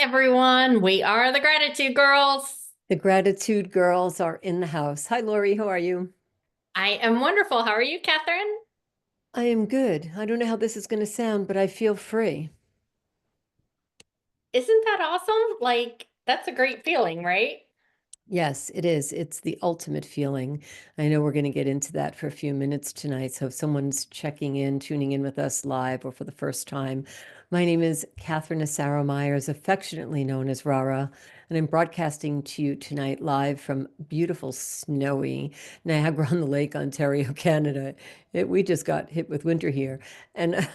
Everyone, we are the Gratitude Girls. The gratitude girls are in the house. Hi, Laurie. How are you? I am wonderful. How are you, Catherine? I am good. I don't know how this is going to sound, but I feel free. Isn't that awesome? That's a great feeling, right? Yes, it is. It's the ultimate feeling. I know we're going to get into that for a few minutes tonight. So if someone's checking in, tuning in with us live or for the first time, my name is Catherine Asaro Myers, affectionately known as RaRa, and I'm broadcasting to you tonight live from beautiful, snowy Niagara-on-the-Lake, Ontario, Canada. We just got hit with winter here. And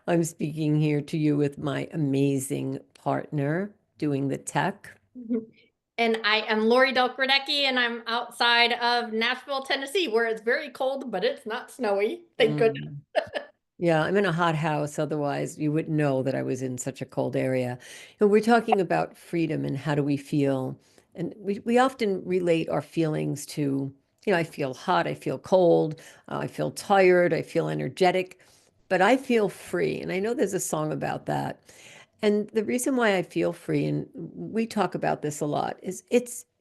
I'm speaking here to you with my amazing partner doing the tech. And I am Laurie Radecki, and I'm outside of Nashville, Tennessee, where it's very cold, but it's not snowy. Thank goodness. Mm. Yeah, I'm in a hot house. Otherwise, you wouldn't know that I was in such a cold area. We're talking about freedom and how do we feel. And we often relate our feelings to, I feel hot, I feel cold, I feel tired, I feel energetic, but I feel free. And I know there's a song about that. And the reason why I feel free, and we talk about this a lot, is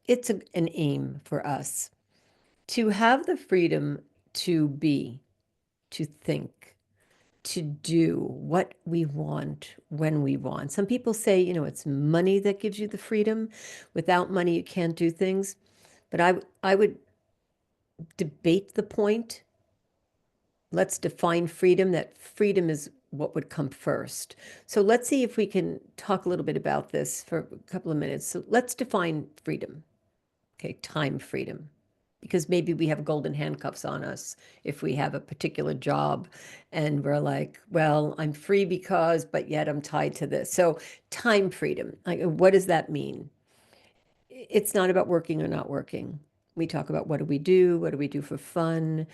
an aim for us to have the freedom to be, to think, to do what we want when we want. Some people say, it's money that gives you the freedom. Without money, you can't do things. But I would debate the point. Let's define freedom, that freedom is what would come first. So let's see if we can talk a little bit about this for a couple of minutes. So let's define freedom. Okay, time freedom. Because maybe we have golden handcuffs on us if we have a particular job and we're like, well, I'm free because, but yet I'm tied to this. So, time freedom, like, what does that mean? It's not about working or not working. We talk about what do we do? What do we do for fun?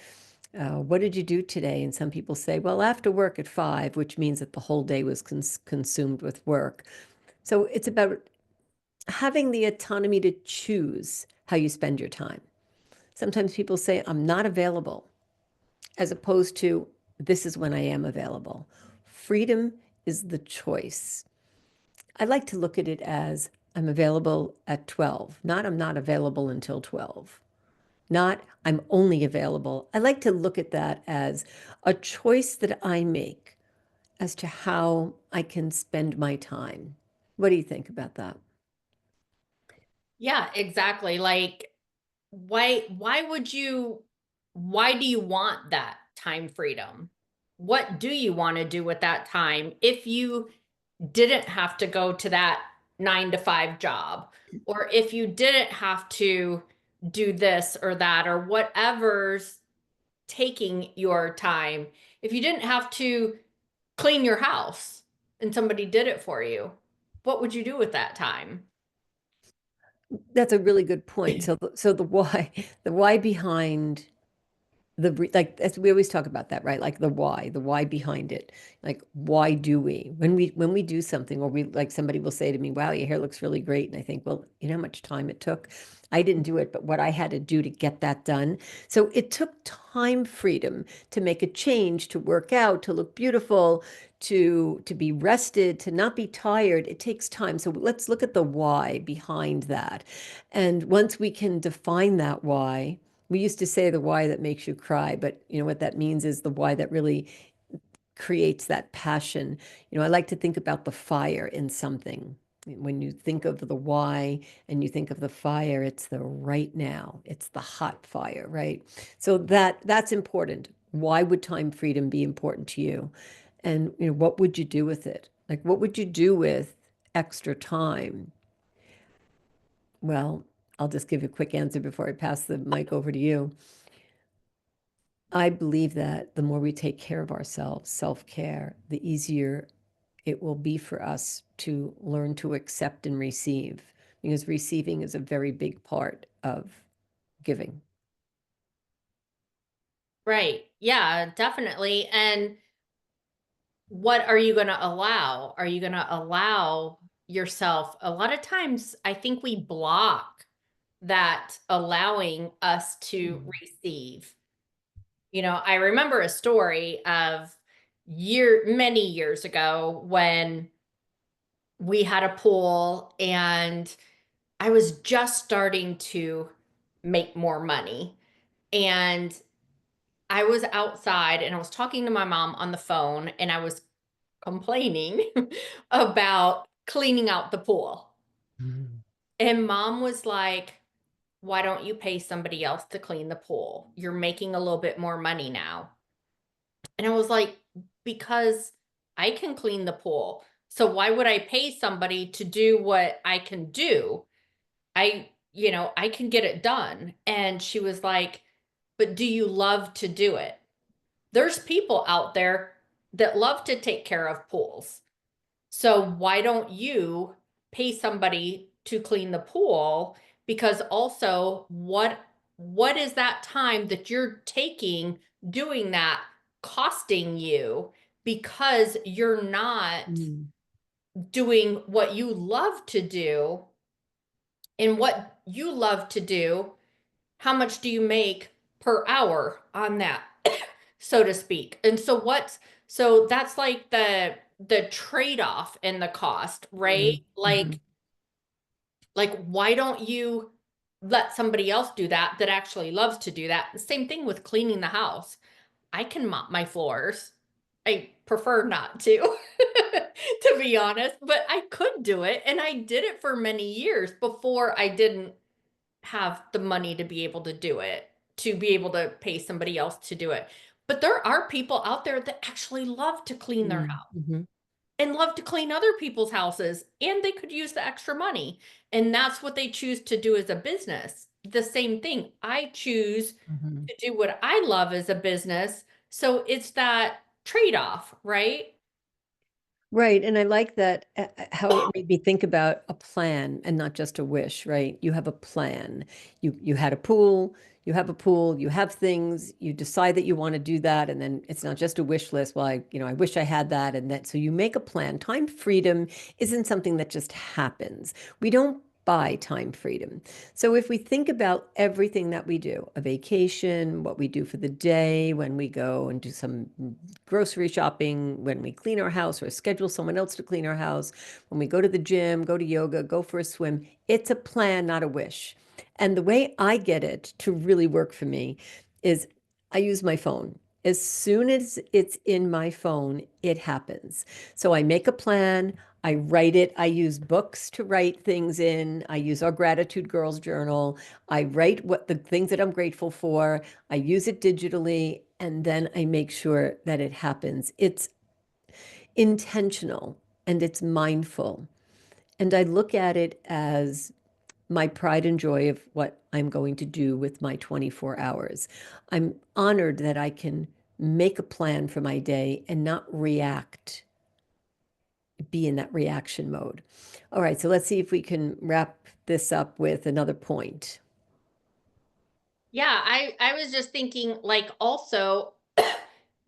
What did you do today? And some people say, well, after work at 5, which means that the whole day was consumed with work. So, it's about having the autonomy to choose how you spend your time. Sometimes people say, I'm not available, as opposed to, this is when I am available. Freedom is the choice. I like to look at it as I'm available at 12, not I'm not available until 12, not I'm only available. I like to look at that as a choice that I make as to how I can spend my time. What do you think about that? Yeah, exactly. Why do you want that time freedom? What do you want to do with that time if you didn't have to go to that 9 to 5 job, or if you didn't have to do this or that, or whatever's taking your time, if you didn't have to clean your house and somebody did it for you, what would you do with that time? That's a really good point. So the why, the why behind like as we always talk about that, right? Like the why behind it. Like why do we when we do something, or we, like, somebody will say to me, wow, your hair looks really great, and I think, well, you know how much time it took. I didn't do it, but what I had to do to get that done. So it took time freedom to make a change, to work out, to look beautiful, to be rested, to not be tired. It takes time. So let's look at the why behind that. And once we can define that why, we used to say the why that makes you cry, but you know what that means is the why that really creates that passion. I like to think about the fire in something. When you think of the why and you think of the fire, it's the right now. It's the hot fire, right? So that's important. Why would time freedom be important to you? And what would you do with it? Like, what would you do with extra time? Well, I'll just give you a quick answer before I pass the mic over to you. I believe that the more we take care of ourselves, self-care, the easier it will be for us to learn to accept and receive, because receiving is a very big part of giving. Right. Yeah, definitely. And what are you going to allow? Are you going to allow yourself? A lot of times, I think we block that allowing us to Mm. receive. I remember a story of many years ago when we had a pool, and I was just starting to make more money. And I was outside and I was talking to my mom on the phone, and I was complaining about cleaning out the pool. Mm. And mom was like, "Why don't you pay somebody else to clean the pool? You're making a little bit more money now." And I was like, "Because I can clean the pool. So why would I pay somebody to do what I can do? I can get it done." And she was like, "But do you love to do it? There's people out there that love to take care of pools. So why don't you pay somebody to clean the pool? Because also, what is that time that you're taking doing that costing you, because you're not Mm. doing what you love to do, and what you love to do, how much do you make per hour on that, so to speak?" And so that's like the trade-off in the cost, right? Mm. Mhm. Like why don't you let somebody else do that that actually loves to do that? The same thing with cleaning the house. I can mop my floors. I prefer not to, to be honest, but I could do it, and I did it for many years before I didn't have the money to be able to do it, to be able to pay somebody else to do it. But there are people out there that actually love to clean their Mm. house Mhm. and love to clean other people's houses, and they could use the extra money. And that's what they choose to do as a business. The same thing. I choose Mhm. to do what I love as a business. So it's that trade-off, right? Right. And I like that how it made me think about a plan and not just a wish, right? You have a plan. You had a pool, you have a pool, you have things, you decide that you want to do that, and then it's not just a wish list. Well, I wish I had that, and that so you make a plan. Time freedom isn't something that just happens. We don't buy time freedom. So if we think about everything that we do, a vacation, what we do for the day, when we go and do some grocery shopping, when we clean our house or schedule someone else to clean our house, when we go to the gym, go to yoga, go for a swim. It's a plan, not a wish. And the way I get it to really work for me is I use my phone. As soon as it's in my phone, it happens. So I make a plan, I write it. I use books to write things in. I use our Gratitude Girls journal. I write what the things that I'm grateful for. I use it digitally, and then I make sure that it happens. It's intentional and it's mindful. And I look at it as my pride and joy of what I'm going to do with my 24 hours. I'm honored that I can make a plan for my day and not react, be in that reaction mode. All right, so let's see if we can wrap this up with another point. Yeah, I was just thinking, like, also,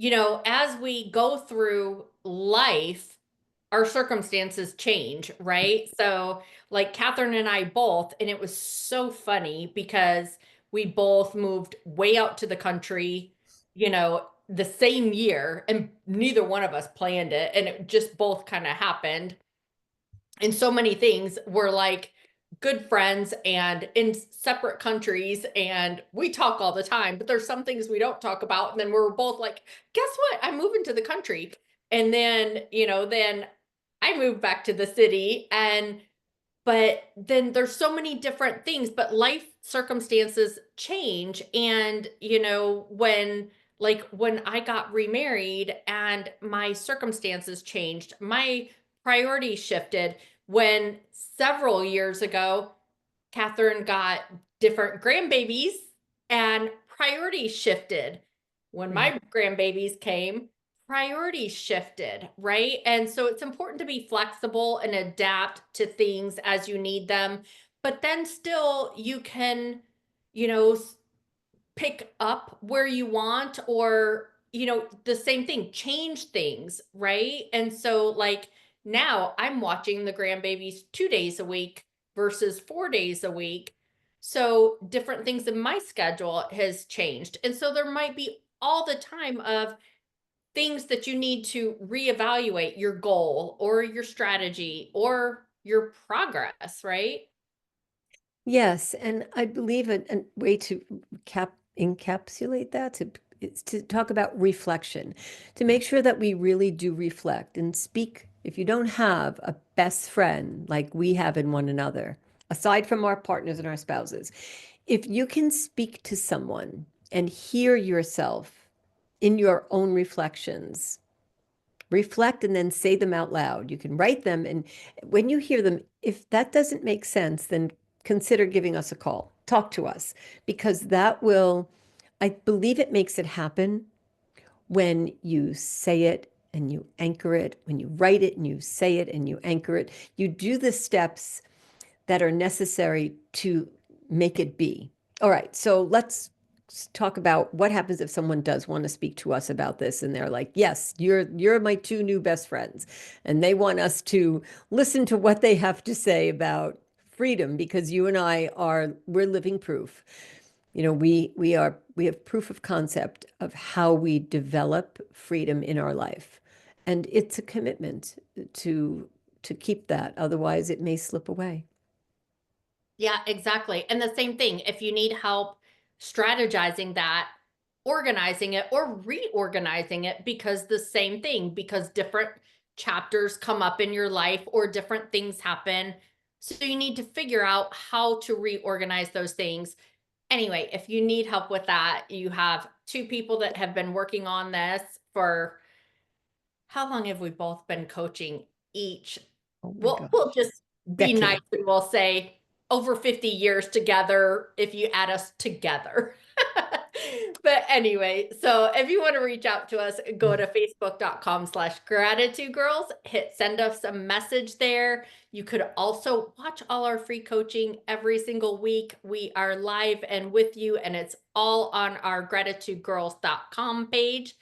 as we go through life, our circumstances change, right? So, like Catherine and I both, and it was so funny because we both moved way out to the country, the same year, and neither one of us planned it, and it just both kind of happened. And so many things were like good friends and in separate countries, and we talk all the time, but there's some things we don't talk about. And then we're both like, "Guess what? I'm moving to the country." And then I moved back to the city, and but then there's so many different things, but life circumstances change. And when I got remarried and my circumstances changed, my priorities shifted. When several years ago Catherine got different grandbabies, and priorities shifted. When Mm. my grandbabies came, priorities shifted, right? And so it's important to be flexible and adapt to things as you need them, but then still you can, you know, pick up where you want, or the same thing, change things, right? And so like now I'm watching the grandbabies 2 days a week versus 4 days a week. So different things in my schedule has changed, and so there might be all the time of things that you need to reevaluate your goal or your strategy or your progress, right? Yes, and I believe a way to encapsulate that is to talk about reflection, to make sure that we really do reflect and speak. If you don't have a best friend like we have in one another, aside from our partners and our spouses, if you can speak to someone and hear yourself in your own reflections, reflect and then say them out loud. You can write them. And when you hear them, if that doesn't make sense, then consider giving us a call. Talk to us because that will, I believe it makes it happen when you say it and you anchor it, when you write it and you say it and you anchor it. You do the steps that are necessary to make it be. All right, so let's talk about what happens if someone does want to speak to us about this and they're like, "Yes, you're my two new best friends." And they want us to listen to what they have to say about freedom because you and I are we're living proof. You know, we have proof of concept of how we develop freedom in our life. And it's a commitment to keep that. Otherwise, it may slip away. Yeah, exactly. And the same thing, if you need help strategizing that, organizing it, or reorganizing it, because the same thing, because different chapters come up in your life or different things happen. So you need to figure out how to reorganize those things. Anyway, if you need help with that, you have two people that have been working on this for how long have we both been coaching each? Oh my We'll gosh. just be nice Decade. and we'll say over 50 years together if you add us together. But anyway, so if you want to reach out to us, go to facebook.com/gratitude girls, hit send us a message there. You could also watch all our free coaching every single week. We are live and with you, and it's all on our gratitudegirls.com page.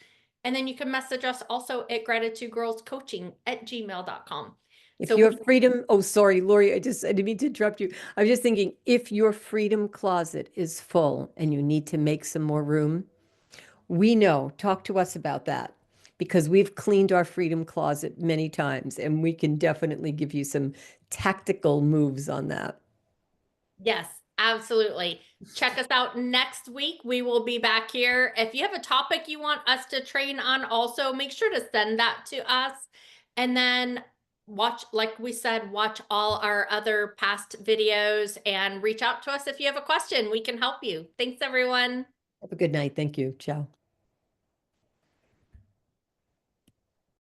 And then you can message us also at gratitudegirlscoaching@gmail.com. If So your we, freedom, oh, sorry, Lori, I didn't mean to interrupt you. I was just thinking, if your freedom closet is full and you need to make some more room, we know, talk to us about that because we've cleaned our freedom closet many times and we can definitely give you some tactical moves on that. yes, absolutely. Check us out next week. We will be back here. If you have a topic you want us to train on, also make sure to send that to us. And then watch, like we said, watch all our other past videos and reach out to us if you have a question. We can help you. Thanks, everyone. Have a good night. Thank you. Ciao.